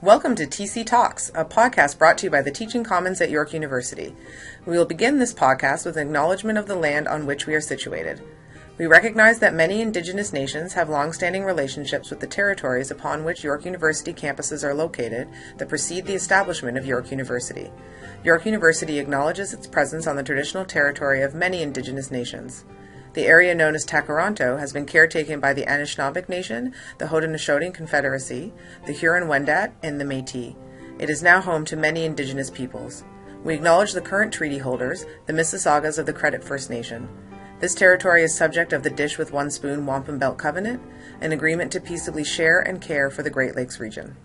Welcome to TC Talks, a podcast brought to you by the Teaching Commons at York University. We will begin this podcast with an acknowledgement of the land on which we are situated. We recognize that many Indigenous nations have long-standing relationships with the territories upon which York University campuses are located that precede the establishment of York University. York University acknowledges its presence on the traditional territory of many Indigenous nations. The area known as Takaranto has been caretaken by the Anishinaabe Nation, the Haudenosaunee Confederacy, the Huron-Wendat, and the Métis. It is now home to many Indigenous peoples. We acknowledge the current treaty holders, the Mississaugas of the Credit First Nation. This territory is subject of the Dish with One Spoon Wampum Belt Covenant, an agreement to peaceably share and care for the Great Lakes region.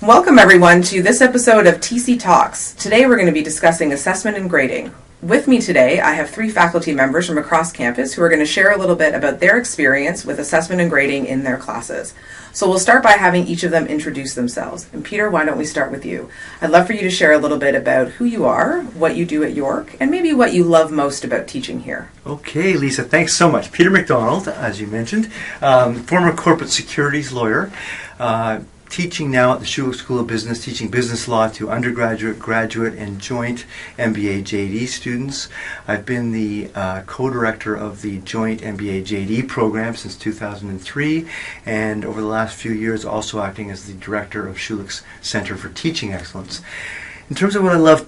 Welcome everyone to this episode of TC Talks. Today we're going to be discussing assessment and grading. With me today, I have three faculty members from across campus who are going to share a little bit about their experience with assessment and grading in their classes. So we'll start by having each of them introduce themselves. And Peter, why don't we start with you? I'd love for you to share a little bit about who you are, what you do at York, and maybe what you love most about teaching here. Okay, Lisa, thanks so much. Peter McDonald, as you mentioned, former corporate securities lawyer, teaching now at the Schulich School of Business, teaching business law to undergraduate, graduate, and joint MBA JD students. I've been the co-director of the joint MBA JD program since 2003, and over the last few years also acting as the director of Schulich's Center for Teaching Excellence. In terms of what I love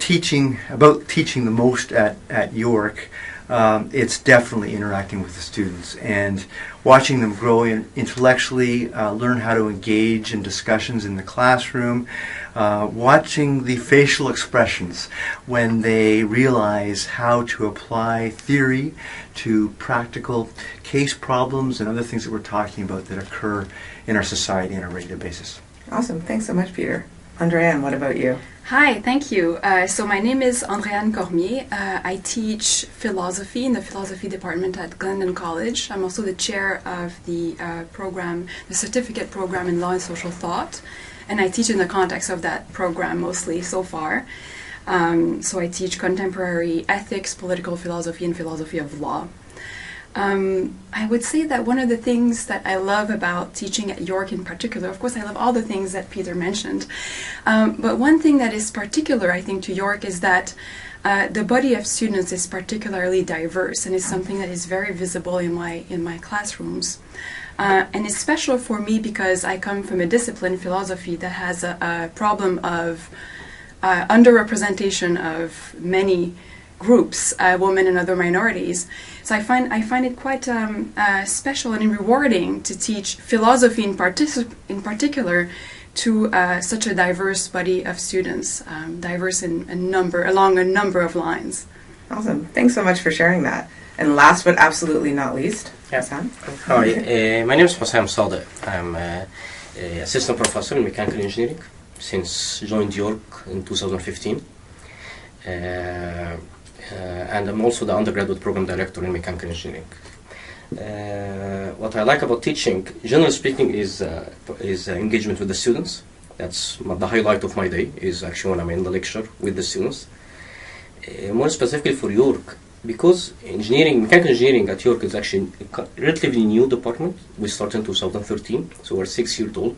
about teaching the most at York, it's definitely interacting with the students and watching them grow intellectually, learn how to engage in discussions in the classroom, watching the facial expressions when they realize how to apply theory to practical case problems and other things that we're talking about that occur in our society on a regular basis. Awesome. Thanks so much, Peter. Andréane, what about you? Hi, thank you. So my name is Andréane Cormier. I teach philosophy in the philosophy department at Glendon College. I'm also the chair of the program, the certificate program in law and social thought, and I teach in the context of that program mostly so far. So I teach contemporary ethics, political philosophy, and philosophy of law. I would say that one of the things that I love about teaching at York in particular, of course I love all the things that Peter mentioned, but one thing that is particular, I think, to York is that the body of students is particularly diverse and is something that is very visible in my classrooms. And it's special for me because I come from a discipline, philosophy, that has a problem of underrepresentation of many groups, women and other minorities. So I find it quite special and rewarding to teach philosophy in particular to such a diverse body of students, diverse along a number of lines. Awesome. Thanks so much for sharing that. And last but absolutely not least, Hassan. Hi, my name is Hussam Sadeh. I'm assistant professor in mechanical engineering since joined York in 2015. And I'm also the undergraduate program director in mechanical engineering. What I like about teaching, generally speaking, is engagement with the students. That's the highlight of my day, is actually when I'm in the lecture with the students. More specifically for York, because mechanical engineering at York is actually a relatively new department. We started in 2013, so we're 6 years old.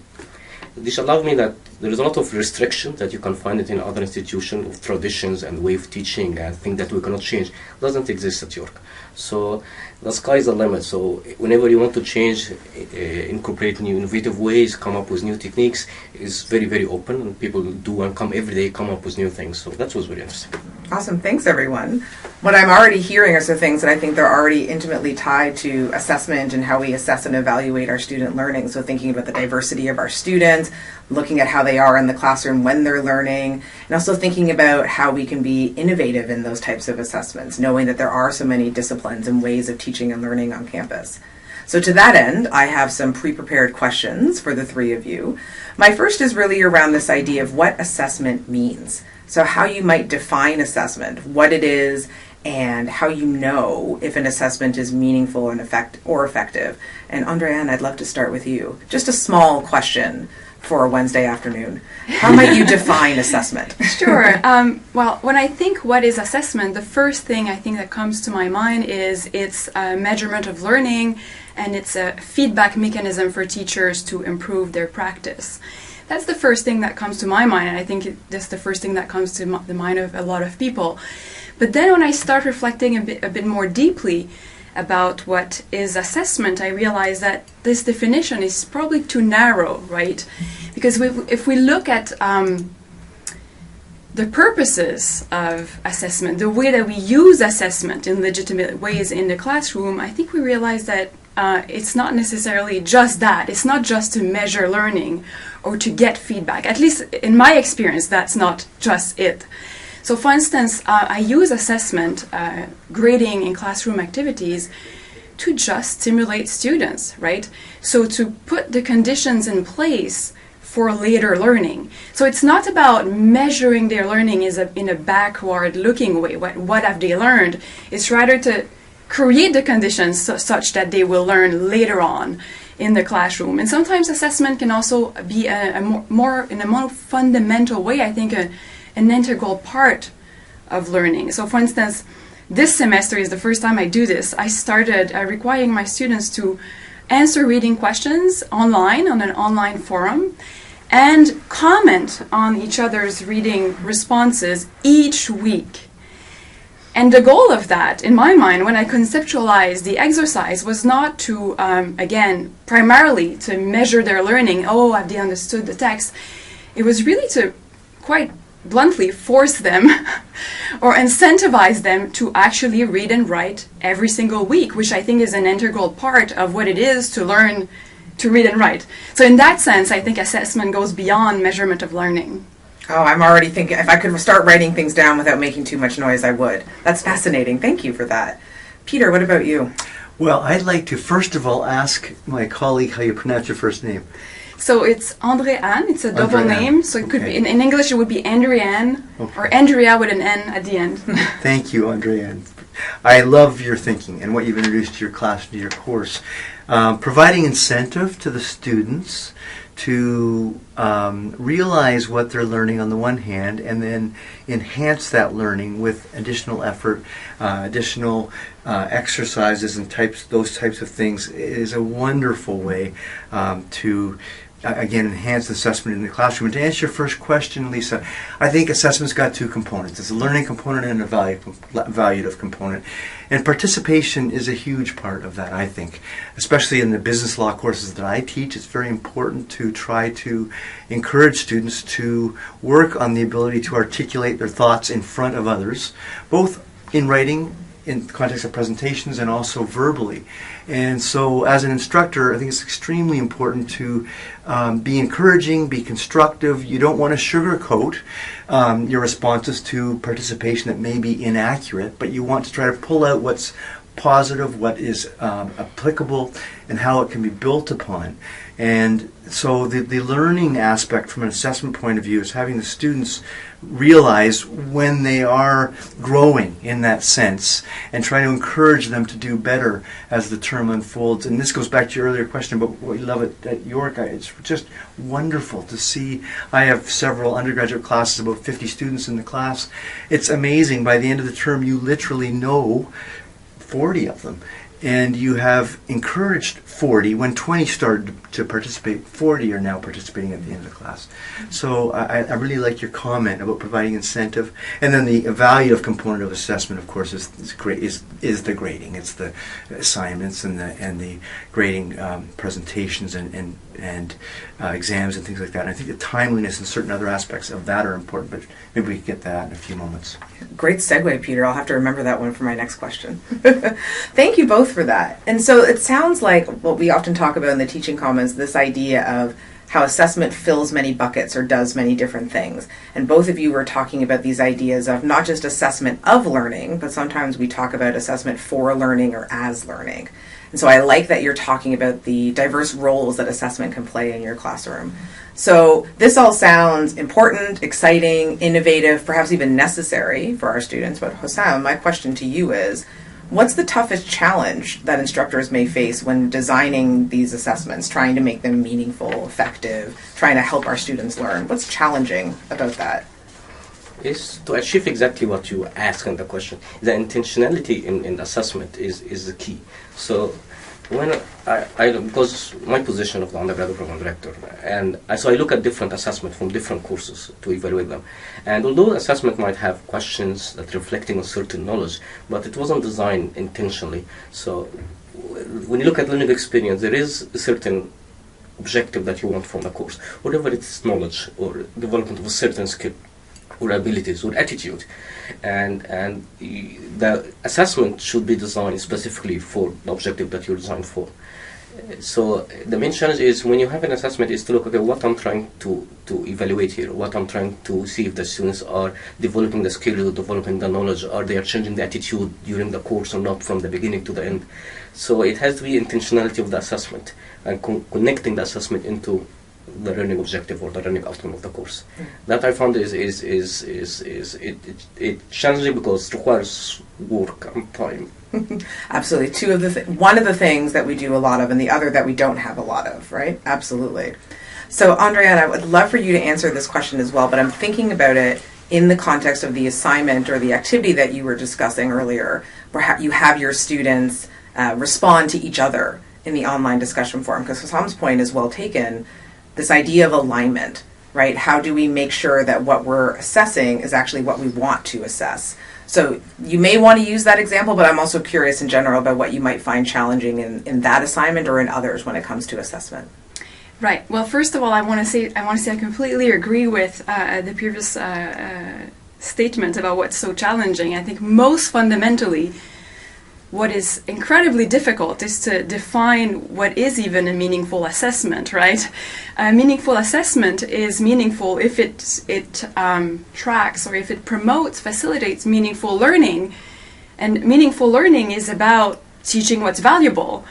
This allowed me that there is a lot of restriction that you can find it in other institutions of traditions and way of teaching and things that we cannot change. It doesn't exist at York. So the sky is the limit. So whenever you want to change, incorporate new innovative ways, come up with new techniques, is very, very open, and people do and come every day, come up with new things. So that was very interesting. Awesome. Thanks, everyone. What I'm already hearing are some things that I think they're already intimately tied to assessment and how we assess and evaluate our student learning. So thinking about the diversity of our students, looking at how they are in the classroom when they're learning, and also thinking about how we can be innovative in those types of assessments, knowing that there are so many disciplines and ways of teaching and learning on campus. So to that end, I have some pre-prepared questions for the three of you. My first is really around this idea of what assessment means. So how you might define assessment, what it is, and how you know if an assessment is meaningful and effective. And Andréane, I'd love to start with you. Just a small question for a Wednesday afternoon. How might you define assessment? Sure. Well, when I think what is assessment, the first thing I think that comes to my mind is it's a measurement of learning, and it's a feedback mechanism for teachers to improve their practice. that's the first thing that comes to my mind, and I think that's the first thing that comes to the mind of a lot of people. But then when I start reflecting a bit more deeply about what is assessment, I realize that this definition is probably too narrow, right? Because if we look at the purposes of assessment, the way that we use assessment in legitimate ways in the classroom, I think we realize that it's not necessarily just that. It's not just to measure learning or to get feedback. At least in my experience, that's not just it. So for instance, I use assessment, grading in classroom activities to just stimulate students, right? So to put the conditions in place for later learning. So it's not about measuring their learning in a backward-looking way. What have they learned? It's rather to create the conditions such that they will learn later on in the classroom. And sometimes assessment can also be in a more fundamental way, I think, an integral part of learning. So for instance, this semester is the first time I do this. I started requiring my students to answer reading questions online on an online forum and comment on each other's reading responses each week. And the goal of that, in my mind, when I conceptualized the exercise, was not to, again, primarily to measure their learning. Oh, have they understood the text? It was really to quite bluntly force them or incentivize them to actually read and write every single week, which I think is an integral part of what it is to learn to read and write. So in that sense, I think assessment goes beyond measurement of learning. Oh, I'm already thinking, if I could start writing things down without making too much noise, I would. That's fascinating. Thank you for that. Peter, what about you? Well, I'd like to first of all ask my colleague how you pronounce your first name. So it's André-Anne. It's a double name. So it could be, in English, it would be Andrea-Anne or Andrea with an N at the end. Thank you, Andrea-Anne. I love your thinking and what you've introduced to your class and to your course. Providing incentive to the students to realize what they're learning on the one hand and then enhance that learning with additional effort, additional exercises and those types of things is a wonderful way to again, enhance assessment in the classroom. And to answer your first question, Lisa, I think assessment's got two components. It's a learning component and a valuative component. And participation is a huge part of that, I think. Especially in the business law courses that I teach, it's very important to try to encourage students to work on the ability to articulate their thoughts in front of others, both in writing, in the context of presentations, and also verbally. And so as an instructor, I think it's extremely important to be encouraging, be constructive. You don't want to sugarcoat your responses to participation that may be inaccurate, but you want to try to pull out what's positive, what is applicable, and how it can be built upon. And so the learning aspect from an assessment point of view is having the students realize when they are growing in that sense and try to encourage them to do better as the term unfolds. And this goes back to your earlier question about what you love at York. It's just wonderful to see. I have several undergraduate classes, about 50 students in the class. It's amazing. By the end of the term, you literally know 40 of them. And you have encouraged 40. When 20 started to participate, 40 are now participating at the end of the class. So I really like your comment about providing incentive. And then the evaluative component of assessment, of course, is the grading. It's the assignments and the grading presentations and exams and things like that. And I think the timeliness and certain other aspects of that are important, but maybe we can get that in a few moments. Great segue, Peter. I'll have to remember that one for my next question. Thank you both for that. And so it sounds like what we often talk about in the teaching commons, this idea of how assessment fills many buckets or does many different things. And both of you were talking about these ideas of not just assessment of learning, but sometimes we talk about assessment for learning or as learning. And so I like that you're talking about the diverse roles that assessment can play in your classroom. So this all sounds important, exciting, innovative, perhaps even necessary for our students. But Hossam, my question to you is, what's the toughest challenge that instructors may face when designing these assessments, trying to make them meaningful, effective, trying to help our students learn? What's challenging about that? Is to achieve exactly what you ask in the question. The intentionality in assessment is the key. So Because my position of the undergraduate program director, so I look at different assessment from different courses to evaluate them. And although assessment might have questions that reflecting on certain knowledge, but it wasn't designed intentionally. So when you look at learning experience, there is a certain objective that you want from the course, whatever it's knowledge or development of a certain skill or abilities or attitude, and the assessment should be designed specifically for the objective that you're designed for. So the main challenge is when you have an assessment is to look, okay, what I'm trying to evaluate here, what I'm trying to see if the students are developing the skills or developing the knowledge, are they changing the attitude during the course or not from the beginning to the end. So it has to be intentionality of the assessment and connecting the assessment into the learning objective or the learning outcome of the course. That I found is challenging because it requires work and time. Absolutely. One of the things that we do a lot of and the other that we don't have a lot of, right? Absolutely. So Andrea, I would love for you to answer this question as well, but I'm thinking about it in the context of the assignment or the activity that you were discussing earlier, where you have your students respond to each other in the online discussion forum, because Tom's point is well taken. This idea of alignment, right? How do we make sure that what we're assessing is actually what we want to assess? So you may want to use that example, but I'm also curious in general about what you might find challenging in that assignment or in others when it comes to assessment. Right. Well, first of all, I want to say I completely agree with the previous statement about what's so challenging. I think most fundamentally, what is incredibly difficult is to define what is even a meaningful assessment, right? A meaningful assessment is meaningful if it tracks or if it promotes, facilitates meaningful learning. And meaningful learning is about teaching what's valuable.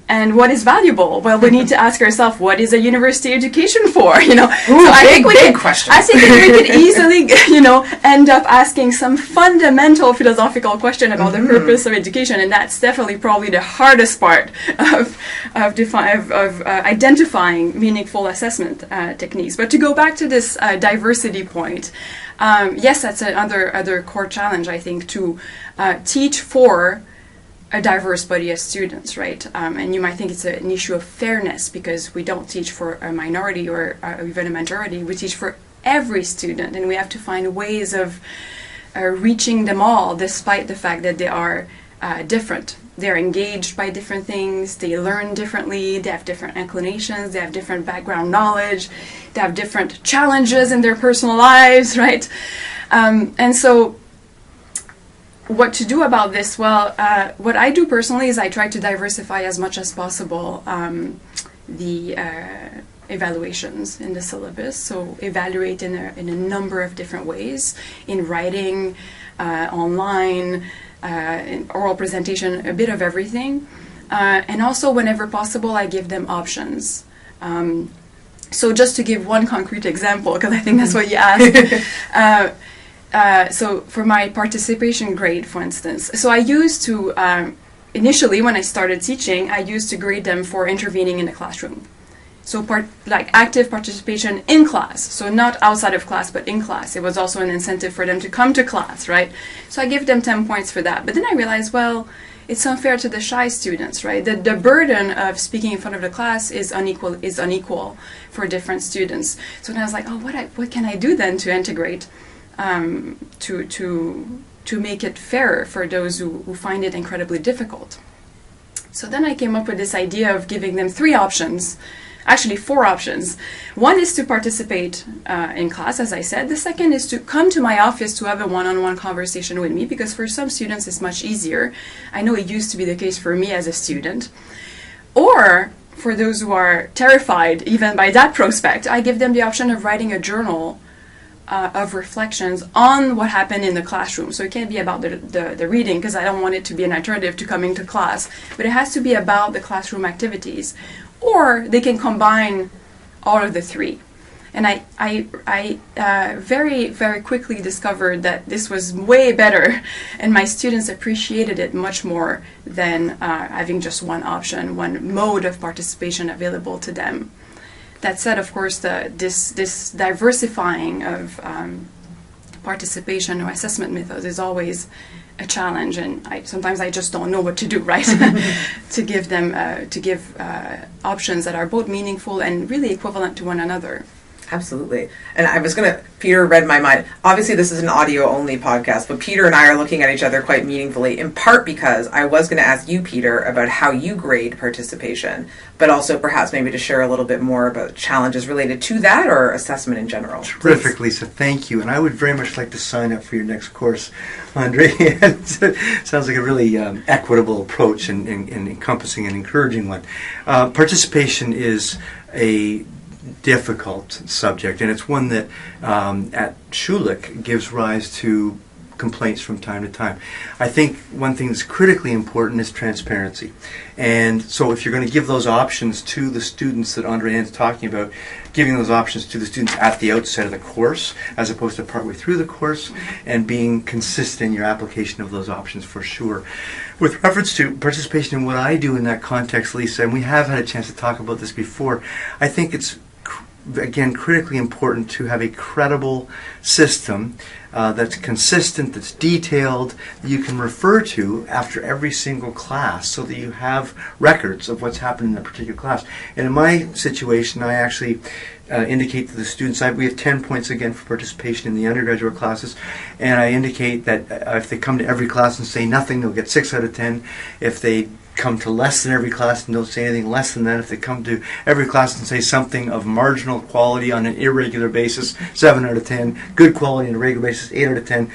And what is valuable? Well, we need to ask ourselves, what is a university education for? Ooh, so big question. I think we could easily, end up asking some fundamental philosophical question about the purpose of education, and that's definitely probably the hardest part of identifying meaningful assessment techniques. But to go back to this diversity point, yes, that's another core challenge, I think, to teach for a diverse body of students, right? And you might think it's an issue of fairness because we don't teach for a minority or even a majority. We teach for every student, and we have to find ways of reaching them all despite the fact that they are different. They're engaged by different things, they learn differently, they have different inclinations, they have different background knowledge, they have different challenges in their personal lives, right? And so what to do about this? Well, what I do personally is I try to diversify as much as possible the evaluations in the syllabus. So evaluate in a number of different ways, in writing, online, in oral presentation, a bit of everything. And also, whenever possible, I give them options. So just to give one concrete example, because I think that's what you asked. So for my participation grade, for instance, so I used to, initially when I started teaching, I used to grade them for intervening in the classroom. So active participation in class, so not outside of class, but in class. It was also an incentive for them to come to class, right? So I give them 10 points for that. But then I realized, well, it's unfair to the shy students, right? The burden of speaking in front of the class is unequal for different students. So then I was like, oh, what can I do then to integrate? To make it fairer for those who find it incredibly difficult. So then I came up with this idea of giving them 3 options, actually 4 options. One is to participate in class, as I said. The second is to come to my office to have a one-on-one conversation with me, because for some students it's much easier. I know it used to be the case for me as a student. Or for those who are terrified even by that prospect, I give them the option of writing a journal of reflections on what happened in the classroom. So it can't be about the reading, because I don't want it to be an alternative to coming to class, but it has to be about the classroom activities. Or they can combine all of the 3. And I very, very quickly discovered that this was way better, and my students appreciated it much more than having just one option, one mode of participation available to them. That said, of course, this diversifying of participation or assessment methods is always a challenge, and sometimes I just don't know what to do, right? to give them options that are both meaningful and really equivalent to one another. Absolutely. And I was Peter read my mind. Obviously, this is an audio-only podcast, but Peter and I are looking at each other quite meaningfully, in part because I was going to ask you, Peter, about how you grade participation, but also perhaps maybe to share a little bit more about challenges related to that or assessment in general. Terrific, Lisa. Thank you. And I would very much like to sign up for your next course, Andre. It sounds like a really equitable approach and encompassing and encouraging one. Participation is a difficult subject, and it's one that at Schulich gives rise to complaints from time to time. I think one thing that's critically important is transparency. And so if you're going to give those options to the students that Andre Ann's talking about, giving those options to the students at the outset of the course as opposed to partway through the course, and being consistent in your application of those options for sure. With reference to participation and what I do in that context, Lisa, and we have had a chance to talk about this before, I think it's again critically important to have a credible system that's consistent, that's detailed, that you can refer to after every single class so that you have records of what's happened in that particular class. And in my situation, I actually indicate to the students, we have 10 points again for participation in the undergraduate classes, and I indicate that if they come to every class and say nothing, they'll get 6 out of 10. If they come to less than every class and don't say anything less than that, if they come to every class and say something of marginal quality on an irregular basis, 7 out of 10, good quality on a regular basis, 8 out of 10,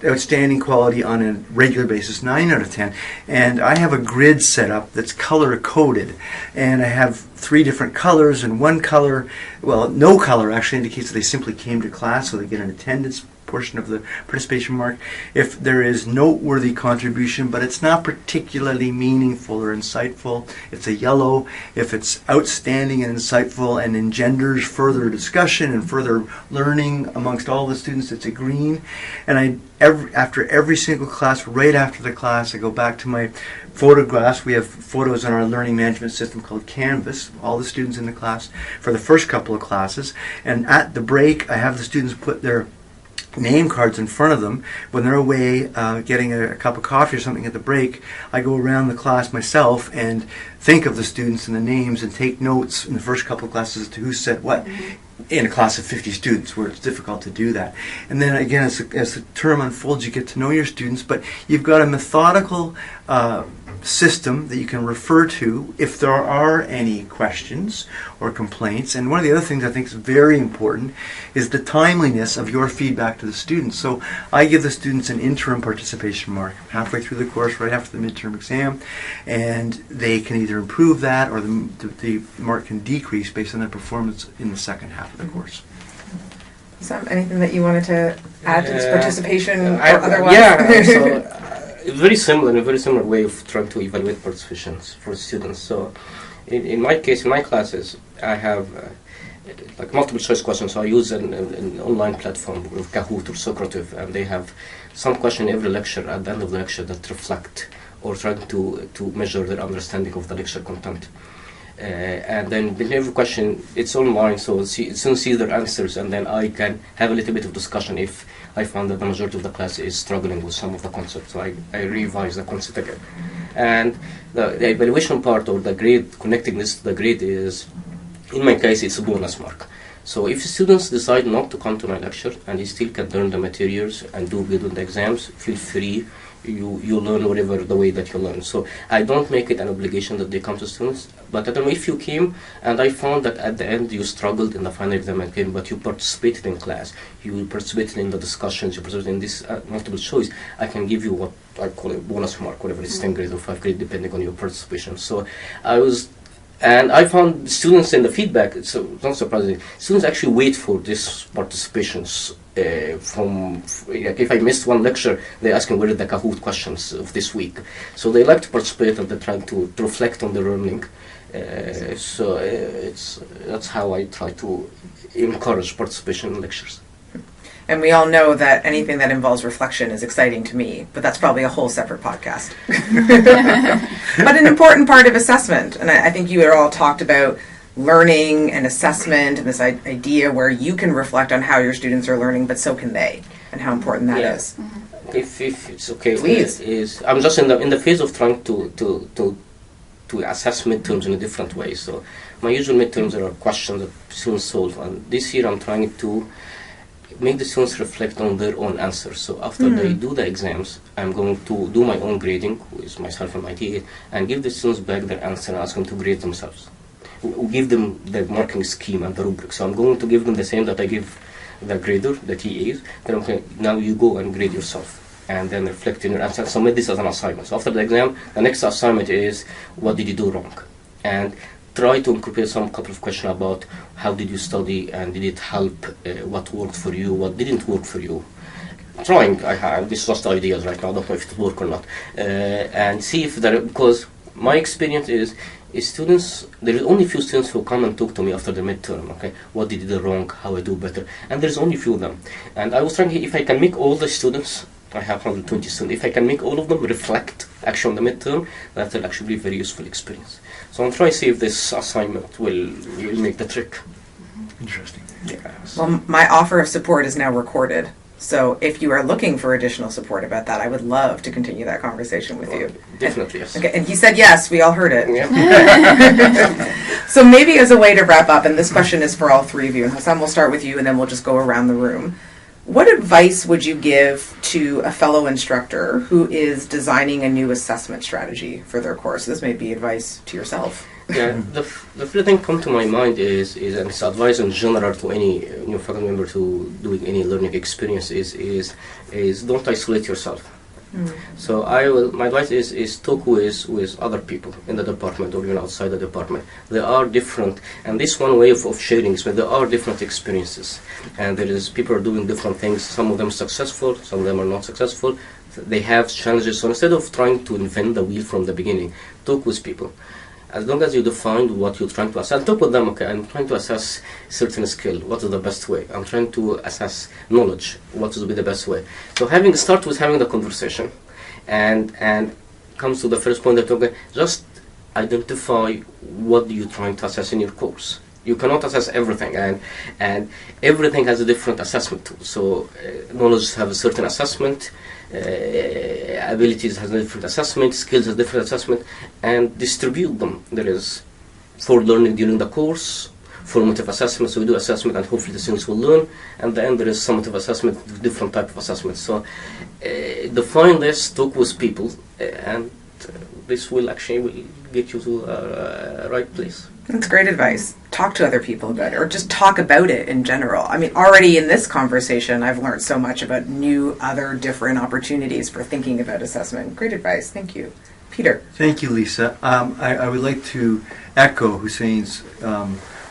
outstanding quality on a regular basis, 9 out of 10. And I have a grid set up that's color coded, and I have 3 different colors, and one color, well, no color actually indicates that they simply came to class, so they get an attendance portion of the participation mark. If there is noteworthy contribution, but it's not particularly meaningful or insightful, it's a yellow. If it's outstanding and insightful and engenders further discussion and further learning amongst all the students, it's a green. And after every single class, right after the class, I go back to my photographs. We have photos on our learning management system called Canvas, all the students in the class for the first couple of classes. And at the break, I have the students put their name cards in front of them. When they're away getting a cup of coffee or something at the break, I go around the class myself and think of the students and the names and take notes in the first couple of classes as to who said what in a class of 50 students where it's difficult to do that. And then again, as the term unfolds, you get to know your students, but you've got a methodical system that you can refer to if there are any questions or complaints. And one of the other things I think is very important is the timeliness of your feedback to the students. So I give the students an interim participation mark halfway through the course, right after the midterm exam, and they can either improve that or the mark can decrease based on their performance in the second half of the course. Sam, anything that you wanted to add to this participation or otherwise? Yeah, so a very similar way of trying to evaluate participation for students. So in my case, in my classes, I have like multiple choice questions. So I use an online platform with Kahoot or Socrative, and they have some question every lecture at the end of the lecture that reflect or trying to measure their understanding of the lecture content. And then in every question, it's online, so soon see their answers, and then I can have a little bit of discussion if I found that the majority of the class is struggling with some of the concepts. So I revise the concept again. And the evaluation part or the grade, connecting this to the grade is, in my case, it's a bonus mark. So if students decide not to come to my lecture and you still can learn the materials and do good on the exams, feel free. You learn whatever the way that you learn. So I don't make it an obligation that they come to students, but I don't know if you came and I found that at the end you struggled in the final exam and came, but you participated in class, you participated in the discussions, you participated in this multiple choice, I can give you what I call a bonus mark, whatever it's 10 grades or 5 grades depending on your participation. So I found students in the feedback, it's not surprising, students actually wait for this participations. If I missed one lecture, they ask me where are the Kahoot questions of this week. So they like to participate and they're trying to reflect on the learning. That's how I try to encourage participation in lectures. And we all know that anything that involves reflection is exciting to me, but that's probably a whole separate podcast. But an important part of assessment, and I think you had all talked about learning and assessment and this idea where you can reflect on how your students are learning, but so can they, and how important that is. if it's okay, Please. is I'm just in the phase of trying to assess midterms in a different way. So my usual midterms are questions that students solve, and this year I'm trying to make the students reflect on their own answers. So after they do the exams, I'm going to do my own grading with myself and my TA, and give the students back their answer and ask them to grade themselves. Give them the marking scheme and the rubric. So I'm going to give them the same that I give the grader, the TAs. Then okay, now you go and grade yourself, and then reflect in your answer. Submit this as an assignment. So after the exam, the next assignment is what did you do wrong, and try to incorporate some couple of questions about how did you study and did it help, what worked for you, what didn't work for you. Trying, I have this is just ideas right now. I don't know if it work or not, and see if there, because my experience is students, there is only few students who come and talk to me after the midterm, okay, what did you do wrong, how I do better, and there's only few of them. And I was trying, if I can make all the students, I have 120 students, if I can make all of them reflect actually on the midterm, that will actually be a very useful experience. So I'm trying to see if this assignment will make the trick. Interesting. Yes. Well, my offer of support is now recorded. So if you are looking for additional support about that, I would love to continue that conversation with you. Definitely, yes. Okay, and he said yes, we all heard it. Yeah. So maybe as a way to wrap up, and this question is for all three of you, and Hassan, we'll start with you and then we'll just go around the room. What advice would you give to a fellow instructor who is designing a new assessment strategy for their course? This may be advice to yourself. Yeah, the first thing come to my mind is and it's advice in general to any new faculty member to doing any learning experience is don't isolate yourself. So my advice is talk with other people in the department or even outside the department. There are different, and this one way of sharing is where there are different experiences, and there is people are doing different things. Some of them successful, some of them are not successful. They have challenges. So instead of trying to invent the wheel from the beginning, talk with people. As long as you define what you're trying to assess, talk with them, okay, I'm trying to assess certain skill, what is the best way? I'm trying to assess knowledge, what will be the best way? So start with having the conversation, and comes to the first point that, okay, just identify what you're trying to assess in your course. You cannot assess everything, and everything has a different assessment tool. So knowledge have a certain assessment, abilities has a different assessment, skills has different assessment, and distribute them. There is for learning during the course, formative assessment, so we do assessment and hopefully the students will learn, and then there is summative assessment, different type of assessment. So define this, talk with people, and this will actually get you to the right place. That's great advice. Talk to other people about it, or just talk about it in general. I mean, already in this conversation, I've learned so much about new, other, different opportunities for thinking about assessment. Great advice. Thank you. Peter. Thank you, Lisa. I would like to echo Hussein's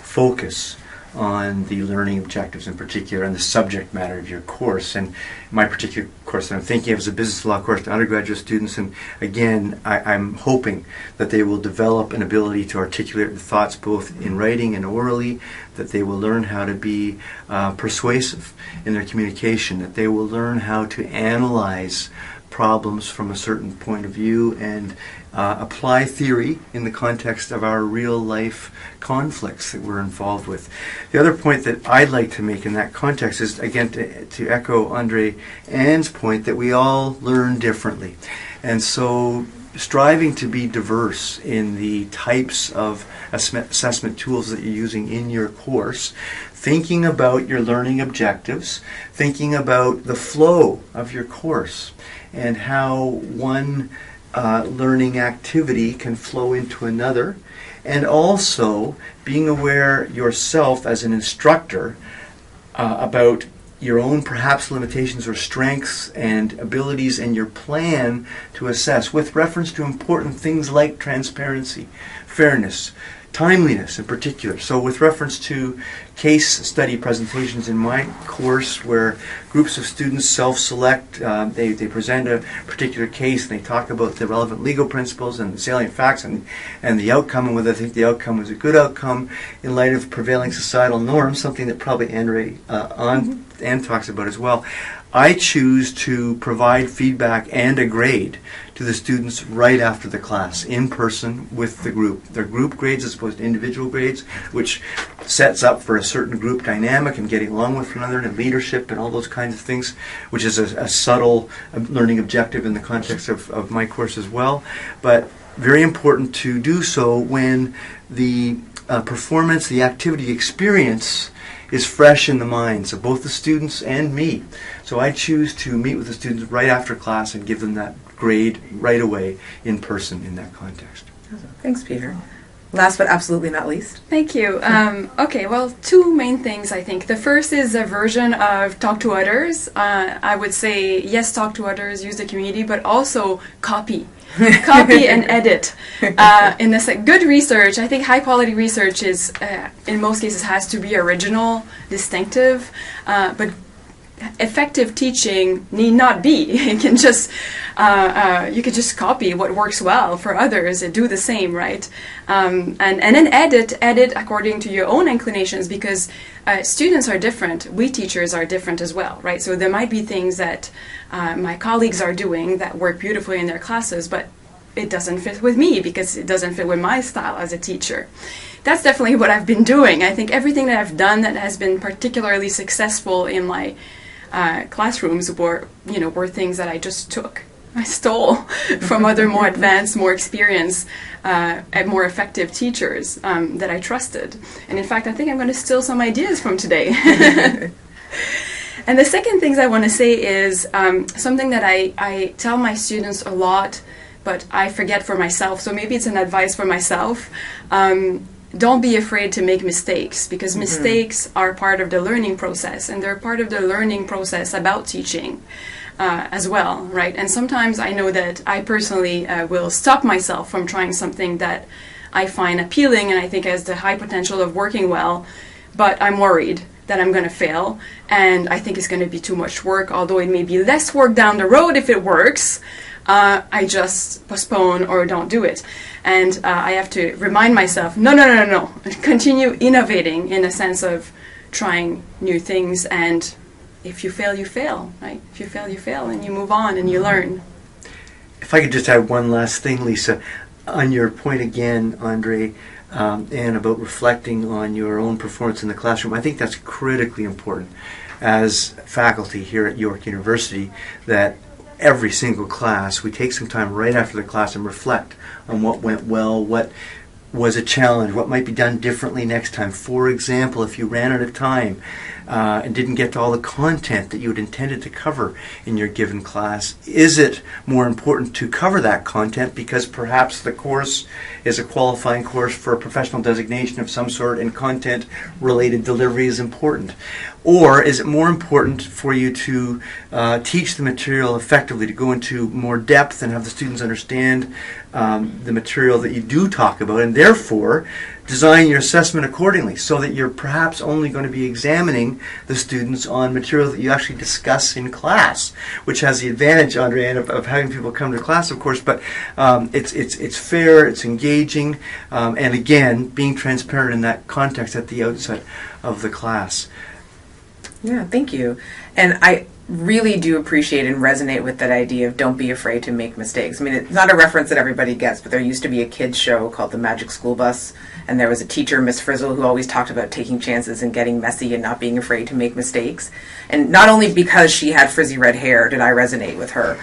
focus on the learning objectives in particular and the subject matter of your course. And my particular course that I'm thinking of is a business law course to undergraduate students. And again, I'm hoping that they will develop an ability to articulate their thoughts both in writing and orally, that they will learn how to be persuasive in their communication, that they will learn how to analyze problems from a certain point of view and apply theory in the context of our real life conflicts that we're involved with. The other point that I'd like to make in that context is, again, to echo Andre Ann's point that we all learn differently. And so striving to be diverse in the types of assessment tools that you're using in your course, thinking about your learning objectives, thinking about the flow of your course, and how one learning activity can flow into another, and also being aware yourself as an instructor about your own perhaps limitations or strengths and abilities and your plan to assess with reference to important things like transparency, fairness, timeliness in particular. So with reference to case study presentations in my course where groups of students self-select, they present a particular case and they talk about the relevant legal principles and the salient facts and the outcome and whether they think the outcome was a good outcome in light of prevailing societal norms, something that probably Anne talks about as well. I choose to provide feedback and a grade to the students right after the class, in person with the group. They're group grades as opposed to individual grades, which sets up for a certain group dynamic and getting along with one another and leadership and all those kinds of things, which is a subtle learning objective in the context of my course as well. But very important to do so when the performance, the activity experience is fresh in the minds of both the students and me. So I choose to meet with the students right after class and give them that grade right away in person in that context. Thanks, Peter. Last but absolutely not least. Thank you. Okay, well, two main things, I think. The first is a version of talk to others. I would say, yes, talk to others, use the community, but also copy. Copy and edit. In this good research, I think high quality research is, in most cases, has to be original, distinctive, but effective teaching need not be. It can just you could just copy what works well for others and do the same, right? And then edit according to your own inclinations, because students are different. We teachers are different as well, right? So there might be things that my colleagues are doing that work beautifully in their classes, but it doesn't fit with me because it doesn't fit with my style as a teacher. That's definitely what I've been doing. I think everything that I've done that has been particularly successful in my classrooms were things that I just took. I stole from other more advanced, more experienced, and more effective teachers that I trusted. And in fact, I think I'm going to steal some ideas from today. And the second thing I want to say is something that I tell my students a lot, but I forget for myself. So maybe it's an advice for myself. Don't be afraid to make mistakes, because mistakes are part of the learning process, and they're part of the learning process about teaching as well, right? And sometimes I know that I personally will stop myself from trying something that I find appealing and I think has the high potential of working well, but I'm worried that I'm going to fail, and I think it's going to be too much work, although it may be less work down the road if it works. I just postpone or don't do it. And I have to remind myself, no. Continue innovating in a sense of trying new things. And if you fail, you fail, right? If you fail, you fail, and you move on and you learn. If I could just add one last thing, Lisa, on your point again, Andre, and about reflecting on your own performance in the classroom, I think that's critically important as faculty here at York University, that every single class, we take some time right after the class and reflect on what went well, what was a challenge, what might be done differently next time. For example, if you ran out of time and didn't get to all the content that you had intended to cover in your given class, is it more important to cover that content because perhaps the course is a qualifying course for a professional designation of some sort and content-related delivery is important? Or is it more important for you to teach the material effectively, to go into more depth and have the students understand the material that you do talk about, and therefore design your assessment accordingly so that you're perhaps only going to be examining the students on material that you actually discuss in class, which has the advantage, Andre, of having people come to class, of course, but it's fair, it's engaging, and again, being transparent in that context at the outset of the class. Yeah, thank you. And I really do appreciate and resonate with that idea of don't be afraid to make mistakes. I mean, it's not a reference that everybody gets, but there used to be a kids show called The Magic School Bus, and there was a teacher, Miss Frizzle, who always talked about taking chances and getting messy and not being afraid to make mistakes. And not only because she had frizzy red hair did I resonate with her,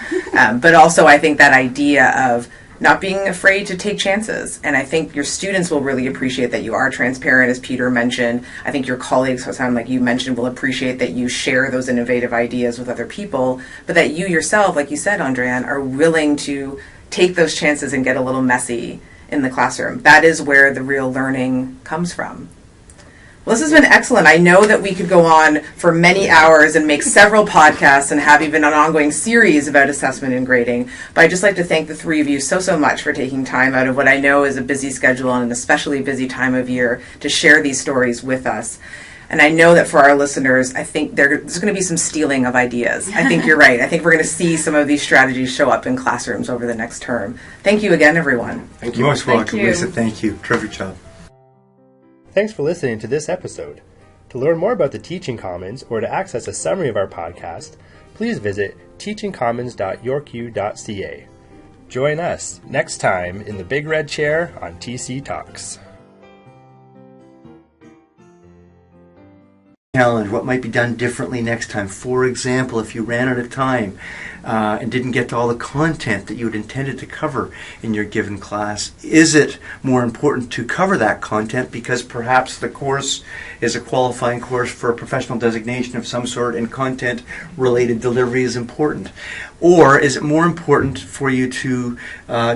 but also I think that idea of not being afraid to take chances. And I think your students will really appreciate that you are transparent, as Peter mentioned. I think your colleagues, who sound like you mentioned, will appreciate that you share those innovative ideas with other people, but that you yourself, like you said, Andréane, are willing to take those chances and get a little messy in the classroom. That is where the real learning comes from. Well, this has been excellent. I know that we could go on for many hours and make several podcasts and have even an ongoing series about assessment and grading, but I'd just like to thank the three of you so much for taking time out of what I know is a busy schedule and an especially busy time of year to share these stories with us. And I know that for our listeners, I think there's going to be some stealing of ideas. I think you're right. I think we're going to see some of these strategies show up in classrooms over the next term. Thank you again, everyone. Thank you. Most welcome, Lisa. Thank you. Terrific job. Thanks for listening to this episode. To learn more about the Teaching Commons or to access a summary of our podcast, please visit teachingcommons.yorku.ca. Join us next time in the Big Red Chair on TC Talks. Challenge, what might be done differently next time? For example, if you ran out of time and didn't get to all the content that you had intended to cover in your given class, is it more important to cover that content because perhaps the course is a qualifying course for a professional designation of some sort and content-related delivery is important? Or is it more important for you to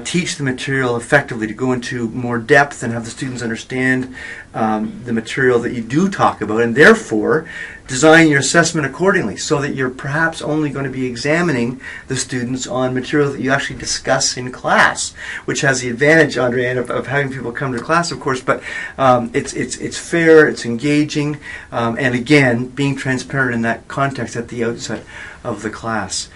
teach the material effectively, to go into more depth and have the students understand the material that you do talk about, and therefore design your assessment accordingly so that you're perhaps only going to be examining the students on material that you actually discuss in class, which has the advantage, Andrea, of having people come to class, of course, but it's fair, it's engaging, and again, being transparent in that context at the outset of the class.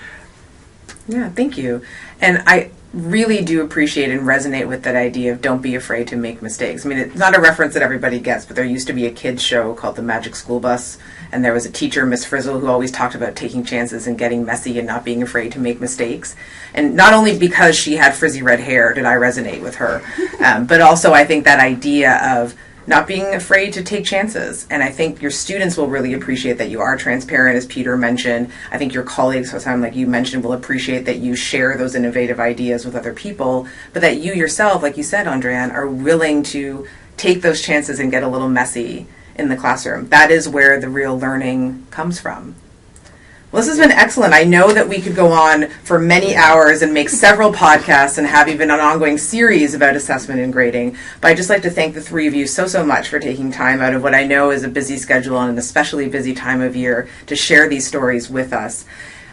Yeah, thank you. And I really do appreciate and resonate with that idea of don't be afraid to make mistakes. I mean, it's not a reference that everybody gets, but there used to be a kids show called The Magic School Bus, and there was a teacher, Miss Frizzle, who always talked about taking chances and getting messy and not being afraid to make mistakes. And not only because she had frizzy red hair did I resonate with her, but also I think that idea of not being afraid to take chances. And I think your students will really appreciate that you are transparent, as Peter mentioned. I think your colleagues, like you mentioned, will appreciate that you share those innovative ideas with other people, but that you yourself, like you said, Andrian, are willing to take those chances and get a little messy in the classroom. That is where the real learning comes from. Well, this has been excellent. I know that we could go on for many hours and make several podcasts and have even an ongoing series about assessment and grading, but I'd just like to thank the three of you so much for taking time out of what I know is a busy schedule and an especially busy time of year to share these stories with us.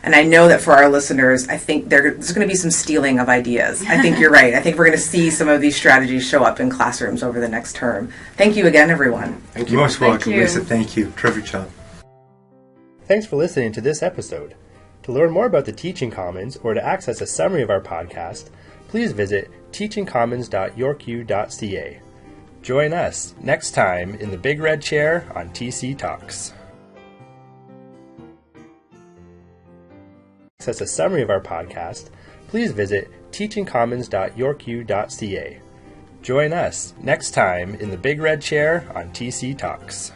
And I know that for our listeners, I think there's going to be some stealing of ideas. I think you're right. I think we're going to see some of these strategies show up in classrooms over the next term. Thank you again, everyone. Thank you. Most welcome, Thank you. Lisa. Thank you. Terrific job. Thanks for listening to this episode. To learn more about the Teaching Commons or to access a summary of our podcast, please visit teachingcommons.yorku.ca. Join us next time in the Big Red Chair on TC Talks. To access a summary of our podcast, please visit teachingcommons.yorku.ca. Join us next time in the Big Red Chair on TC Talks.